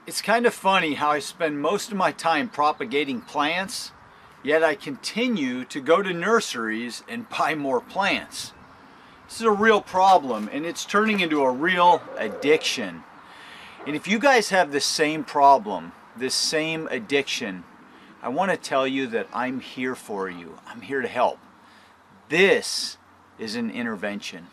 It's kind of funny how I spend most of my time propagating plants, yet I continue to go to nurseries and buy more plants. This is a real problem, and it's turning into a real addiction. And if you guys have the same problem, this same addiction, I want to tell you that I'm here for you. I'm here to help. This is an intervention.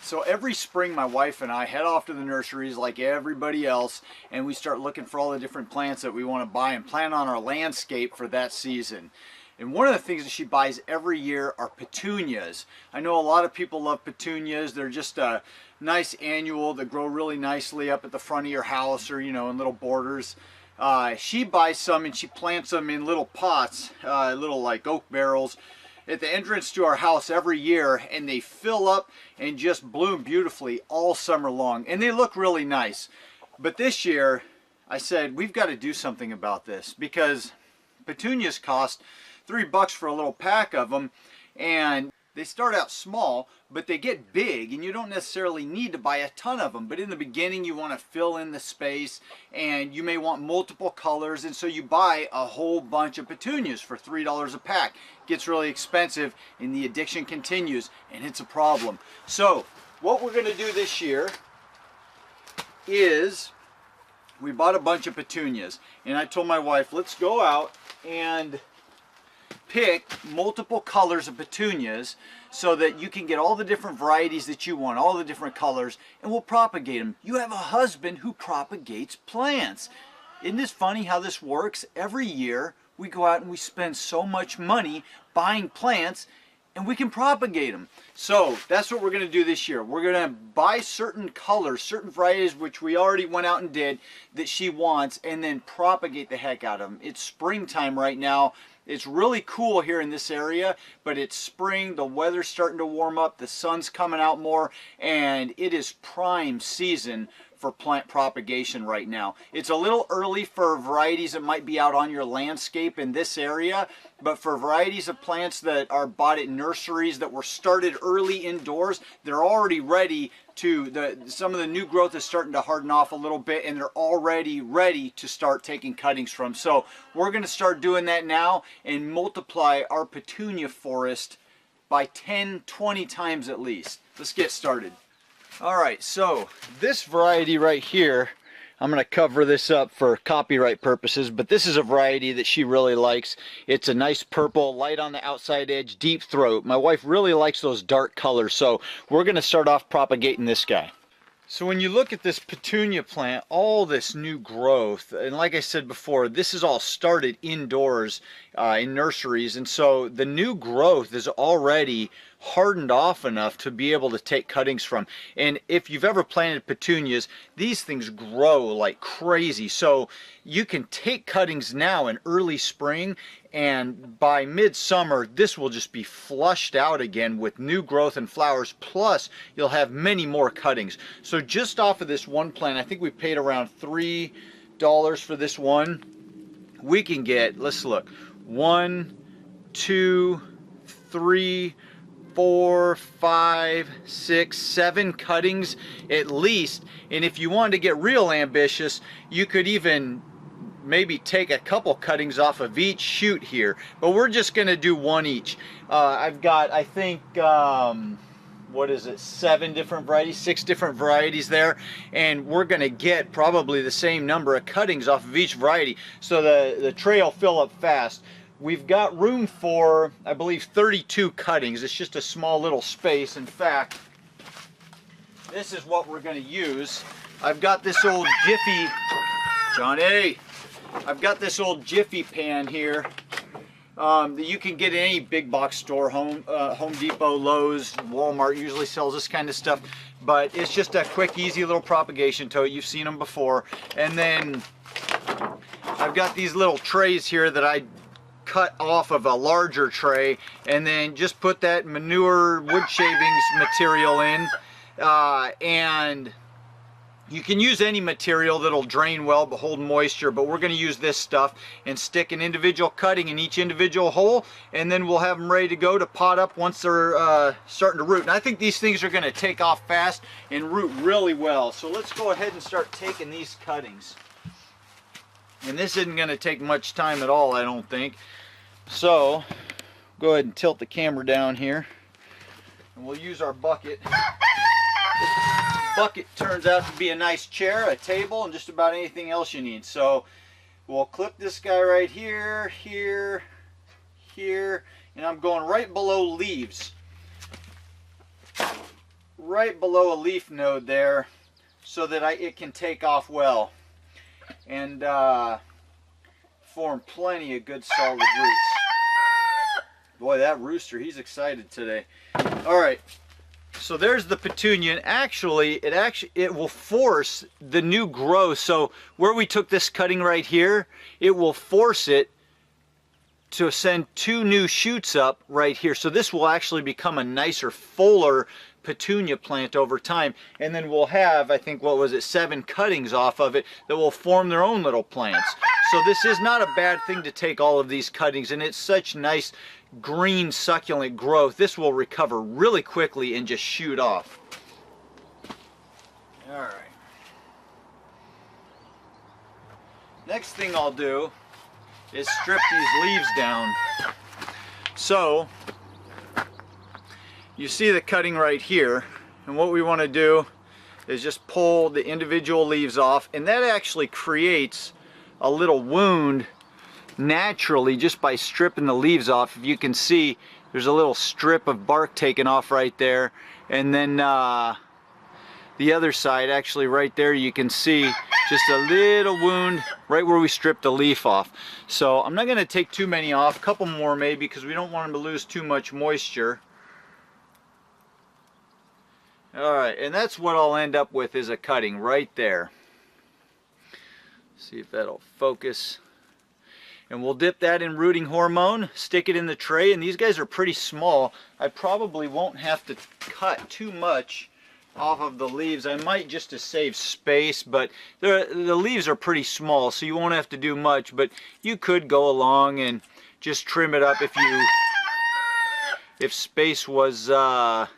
So every spring my wife and I head off to the nurseries like everybody else, and we start looking for all the different plants that we want to buy and plant on our landscape for that season. And one of the things that she buys every year are petunias. I know a lot of people love petunias. They're just a nice annual that grow really nicely up at the front of your house, or in little borders. She buys some and she plants them in little pots, little like oak barrels, at the entrance to our house every year, and they fill up and just bloom beautifully all summer long, and they look really nice. But this year I said we've got to do something about this, because petunias cost $3 for a little pack of them, and they start out small, but they get big, and you don't necessarily need to buy a ton of them. But in the beginning, you want to fill in the space, and you may want multiple colors, and so you buy a whole bunch of petunias for $3 a pack. It gets really expensive, and the addiction continues, and it's a problem. So what we're going to do this year is we bought a bunch of petunias, and I told my wife, let's go out and pick multiple colors of petunias so that you can get all the different varieties that you want, all the different colors, and we'll propagate them. You have a husband who propagates plants. Isn't this funny how this works? Every year we go out and we spend so much money buying plants, and we can propagate them. So that's what we're going to do this year. We're going to buy certain colors, certain varieties, which we already went out and did, that she wants, and then propagate the heck out of them. It's springtime right now. It's really cool here in this area, but it's spring, the weather's starting to warm up, the sun's coming out more, and it is prime season for plant propagation right now. It's a little early for varieties that might be out on your landscape in this area, but for varieties of plants that are bought at nurseries that were started early indoors, they're already ready to, some of the new growth is starting to harden off a little bit, and they're already ready to start taking cuttings from. So we're going to start doing that now and multiply our petunia forest by 10, 20 times at least. Let's get started. Alright, so this variety right here, I'm going to cover this up for copyright purposes, but this is a variety that she really likes. It's a nice purple, light on the outside edge, deep throat. My wife really likes those dark colors, so we're going to start off propagating this guy. So when you look at this petunia plant, all this new growth, and like I said before, this is all started indoors in nurseries, and so the new growth is already hardened off enough to be able to take cuttings from. And if you've ever planted petunias, these things grow like crazy. So you can take cuttings now in early spring, and by midsummer this will just be flushed out again with new growth and flowers, plus you'll have many more cuttings. So just off of this one plant, I think we paid around $3 for this one. We can get, let's look, 1, 2, 3, 4, 5, 6, 7 cuttings at least. And if you wanted to get real ambitious, you could even maybe take a couple cuttings off of each shoot here, but we're just going to do one each. I've got, I think, what is it, 7 different varieties, 6 different varieties there, and we're going to get probably the same number of cuttings off of each variety, so the tray will fill up fast. We've got room for, I believe, 32 cuttings. It's just a small little space. In fact, this is what we're going to use. I've got this old Jiffy, Johnny, I've got this old Jiffy pan here that you can get in any big box store. Home Depot, Lowe's, Walmart usually sells this kind of stuff, but it's just a quick, easy little propagation tote. You've seen them before. And then I've got these little trays here that I cut off of a larger tray and then just put that manure wood shavings material in, and you can use any material that'll drain well but hold moisture, but we're going to use this stuff and stick an individual cutting in each individual hole, and then we'll have them ready to go to pot up once they're starting to root. And I think these things are going to take off fast and root really well. So let's go ahead and start taking these cuttings. And this isn't going to take much time at all, I don't think. So go ahead and tilt the camera down here, and we'll use our bucket. Bucket turns out to be a nice chair, a table, and just about anything else you need. So we'll clip this guy right here, here, here, and I'm going right below leaves. Right below a leaf node there, so that it can take off well and form plenty of good solid roots. Boy, that rooster, he's excited today. All right. So there's the petunia, and actually it will force the new growth. So where we took this cutting right here, it will force it to send 2 new shoots up right here. So this will actually become a nicer, fuller petunia plant over time. And then we'll have, I think, what was it, 7 cuttings off of it that will form their own little plants. So this is not a bad thing to take all of these cuttings, and it's such nice green succulent growth. This will recover really quickly and just shoot off. All right. Next thing I'll do is strip these leaves down. So you see the cutting right here, and what we want to do is just pull the individual leaves off, and that actually creates a little wound naturally just by stripping the leaves off. If you can see, there's a little strip of bark taken off right there, and then the other side, actually right there, you can see just a little wound right where we stripped the leaf off. So I'm not going to take too many off, a couple more maybe, because we don't want them to lose too much moisture. Alright, and that's what I'll end up with, is a cutting right there. See if that'll focus. And we'll dip that in rooting hormone, stick it in the tray, and these guys are pretty small. I probably won't have to cut too much off of the leaves. I might, just to save space, but the leaves are pretty small, so you won't have to do much, but you could go along and just trim it up if space was a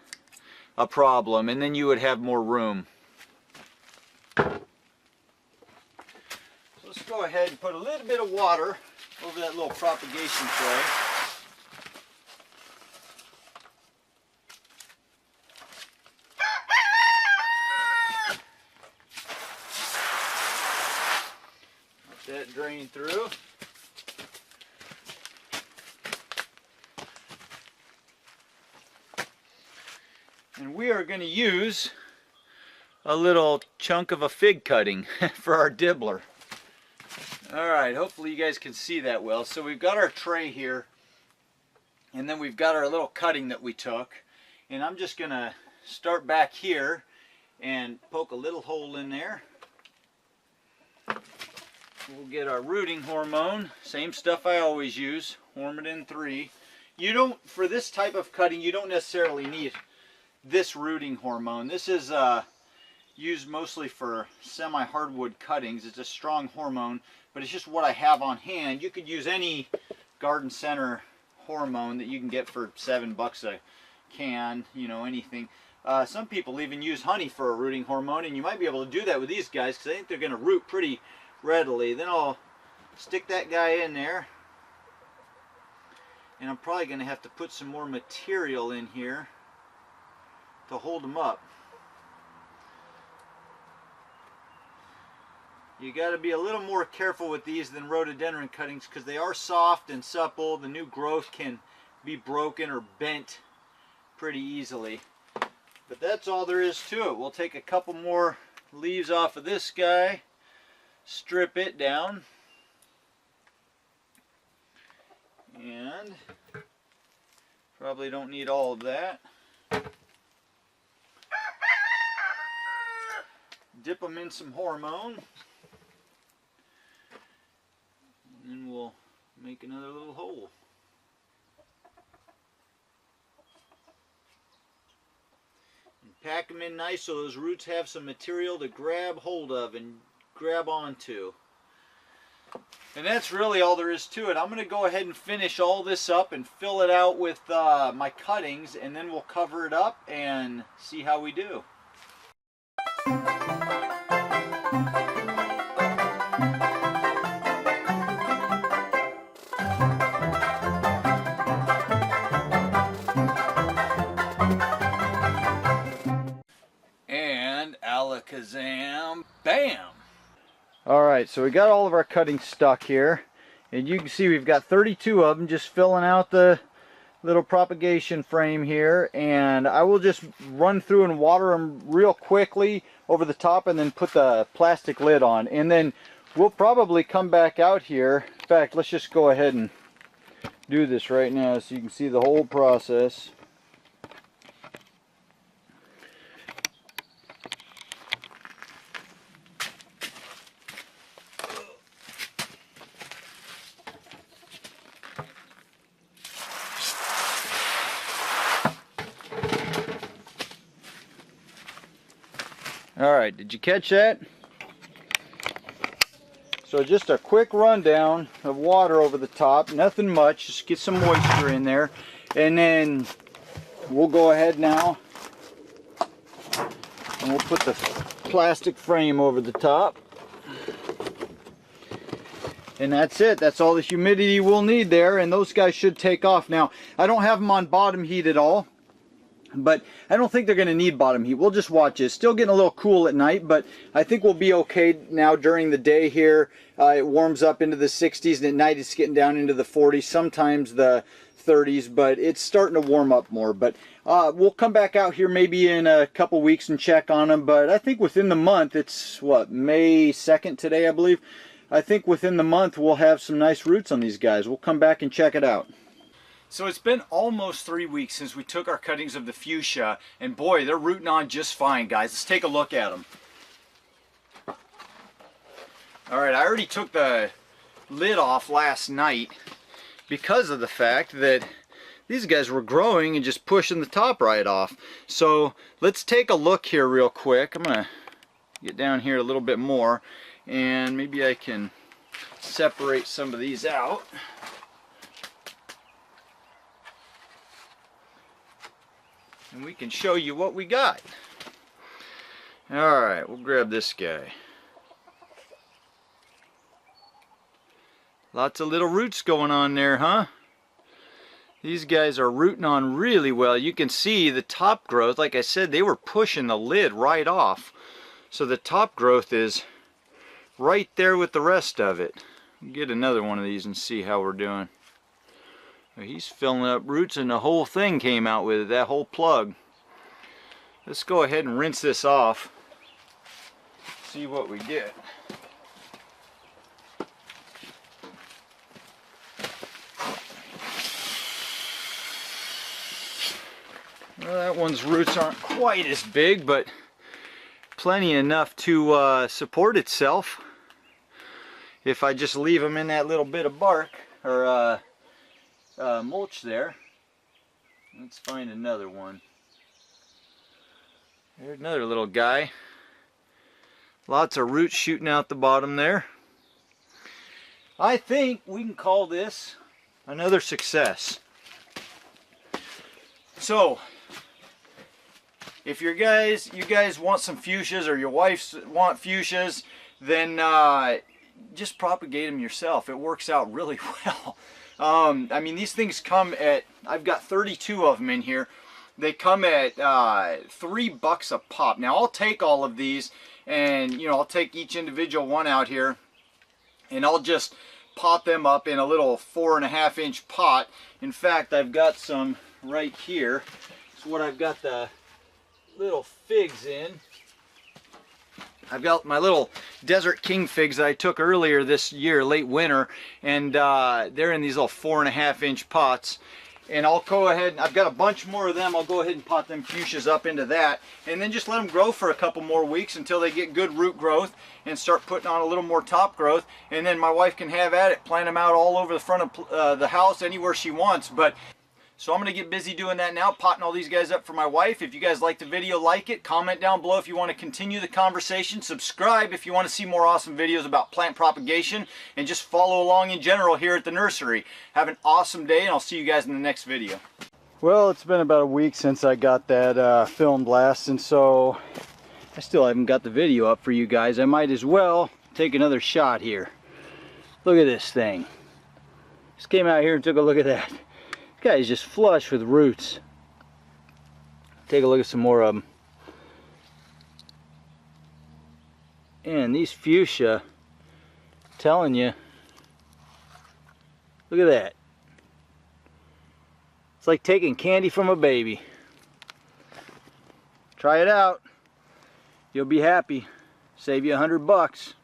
problem, and then you would have more room. So let's go ahead and put a little bit of water over that little propagation tray. Let that drain through. And we are going to use a little chunk of a fig cutting for our dibbler. Alright, hopefully you guys can see that well. So we've got our tray here, and then we've got our little cutting that we took. And I'm just going to start back here and poke a little hole in there. We'll get our rooting hormone, same stuff I always use, Hormidin 3. You don't, for this type of cutting, you don't necessarily need this rooting hormone. This is used mostly for semi-hardwood cuttings. It's a strong hormone, but it's just what I have on hand. You could use any garden center hormone that you can get for $7 a can, you know, anything. Some people even use honey for a rooting hormone, and you might be able to do that with these guys because I think they're going to root pretty readily. Then I'll stick that guy in there, and I'm probably going to have to put some more material in here to hold them up. You got to be a little more careful with these than rhododendron cuttings because they are soft and supple. The new growth can be broken or bent pretty easily. But that's all there is to it. We'll take a couple more leaves off of this guy, strip it down, and probably don't need all of that. Dip them in some hormone, and then we'll Make another little hole. And pack them in nice so those roots have some material to grab hold of and grab onto. And that's really all there is to it. I'm going to go ahead and finish all this up and fill it out with my cuttings, and then we'll cover it up and see how we do. And alakazam, bam! Alright, so we got all of our cuttings stuck here, and you can see we've got 32 of them, just filling out the little propagation frame here, and I will just run through and water them real quickly over the top and then put the plastic lid on, and then we'll probably come back out here. In fact, let's just go ahead and do this right now so you can see the whole process. Alright, did you catch that? So just a quick rundown of water over the top, nothing much, just get some moisture in there, and then we'll go ahead now and we'll put the plastic frame over the top. And that's it. That's all the humidity we'll need there, and those guys should take off. Now, I don't have them on bottom heat at all, but I don't think they're going to need bottom heat. We'll just watch it. Still getting a little cool at night, but I think we'll be okay now during the day here. It warms up into the 60s, and at night it's getting down into the 40s, sometimes the 30s, but it's starting to warm up more. But we'll come back out here maybe in a couple weeks and check on them, but I think within the month, it's what, May 2nd today, I believe. I think within the month we'll have some nice roots on these guys. We'll come back and check it out. So it's been almost 3 weeks since we took our cuttings of the fuchsia, and boy, they're rooting on just fine, guys. Let's take a look at them. Alright, I already took the lid off last night because of the fact that these guys were growing and just pushing the top right off. So let's take a look here real quick. I'm going to get down here a little bit more, and maybe I can separate some of these out. And we can show you what we got. Alright, we'll grab this guy. Lots of little roots going on there, huh? These guys are rooting on really well. You can see the top growth. Like I said, they were pushing the lid right off. So the top growth is right there with the rest of it. Get another one of these and see how we're doing. He's filling up roots, and the whole thing came out with it, that whole plug. Let's go ahead and rinse this off. See what we get. Well, that one's roots aren't quite as big, but plenty enough to support itself. If I just leave them in that little bit of bark, or mulch there. Let's find another one. There's another little guy. Lots of roots shooting out the bottom there. I think we can call this another success. So, if you guys want some fuchsias, or your wife want fuchsias, then just propagate them yourself. It works out really well. I mean, these things come at, I've got 32 of them in here. They come at $3 a pop. Now, I'll take all of these, and I'll take each individual one out here, and I'll just pot them up in a little 4.5-inch pot. In fact, I've got some right here. It's what I've got the little figs in. I've got my little Desert King figs that I took earlier this year, late winter, and they're in these little 4.5-inch pots. And I'll go ahead, I've got a bunch more of them, I'll go ahead and pot them fuchsias up into that, and then just let them grow for a couple more weeks until they get good root growth and start putting on a little more top growth, and then my wife can have at it, plant them out all over the front of the house, anywhere she wants. But so I'm going to get busy doing that now, potting all these guys up for my wife. If you guys like the video, like it, comment down below if you want to continue the conversation, subscribe if you want to see more awesome videos about plant propagation, and just follow along in general here at the nursery. Have an awesome day, and I'll see you guys in the next video. Well, it's been about a week since I got that filmed last, and so I still haven't got the video up for you guys. I might as well take another shot here. Look at this thing. Just came out here and took a look at that. Guy is just flush with roots. Take a look at some more of them. And these fuchsia, telling you, look at that. It's like taking candy from a baby. Try it out. You'll be happy. Save you $100.